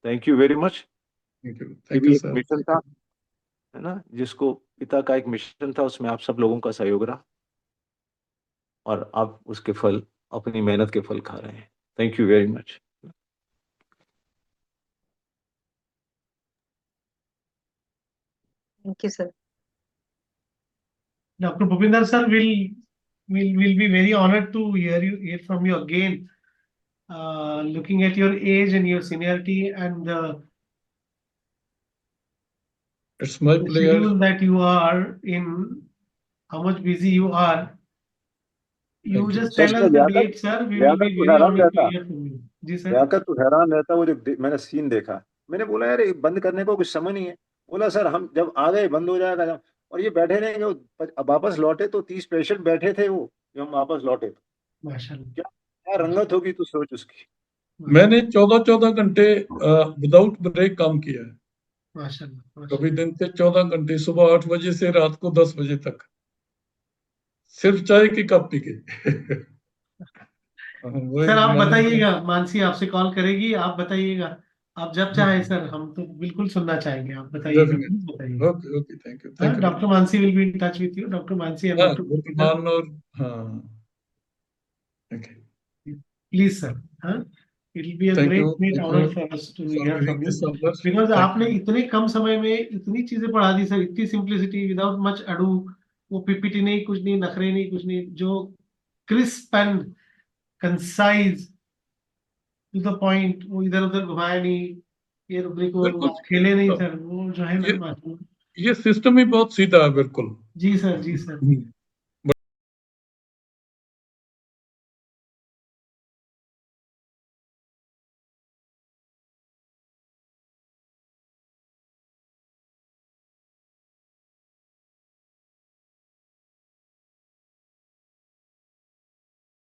Thank you very much. ये थैंक भी यू एक सर। मिशन था, है ना, जिसको पिता का एक मिशन था, उसमें आप सब लोगों का सहयोग रहा, और आप उसके फल, अपनी मेहनत के फल खा रहे हैं। Thank you very much. Thank you, sir. Dr. Bhupinder sir will be very honored to hear from you again. Looking at your age and your seniority and the it's my player. schedule that you are in, how much busy you are. You Thank you. just sir tell उसका us the Liaquat, date, sir. We will Liaquat be तो very हैरान honored to रहता, hear from you. जी sir. Liaquat तो हैरान रहता। वो जब मैंने सीन देखा, मैंने बोला यार ये बंद करने को कुछ समय नहीं है। बोला सर हम जब आ गए बंद हो जाएगा जब, और ये बैठे रहेंगे। अब वापस लौटे तो 30 पेशेंट बैठे थे, वो जब हम वापस लौटे तो माशाल्लाह, क्या क्या रंगत होगी तू सोच उसकी। मैंने 14 घंटे विदाउट ब्रेक काम किया है। माशाल्लाह, कभी माशाल्लाह. दिन के 14 घंटे, सुबह 8 बजे से रात को 10 बजे तक, सिर्फ चाय की कप पी के। वो सर एक आप जमाने में बताइएगा, मानसी आपसे कॉल करेगी, आप बताइएगा, आप जब चाहें सर, हम तो बिल्कुल सुनना चाहेंगे, आप बताइएगा, प्लीज बताइए. Okay okay, thank you. Doctor Mansi will be in touch with you, doctor Mansi and हाँ, डॉक्टर वर्तमान और हाँ, ओके, प्लीज सर. हाँ, it will be a thank great you great honour for us to for hear giving from you, this honour. Because thank आपने you. इतने कम समय में इतनी चीजें पढ़ा दी सर, इतनी सिंप्लिसिटी, विदाउट मच अडू. वो पीपीटी नहीं, कुछ नहीं, नखरे नहीं, कुछ नहीं, जो crisp and concise to the point, वो इधर उधर घुमाया नहीं, ये रुब्रिक बिल्कुल को खेले नहीं सीधा। सर, वो जो है ना ये माशाल्लाह. ये सिस्टम ही बहुत सीधा है, बिल्कुल। जी सर, जी सर.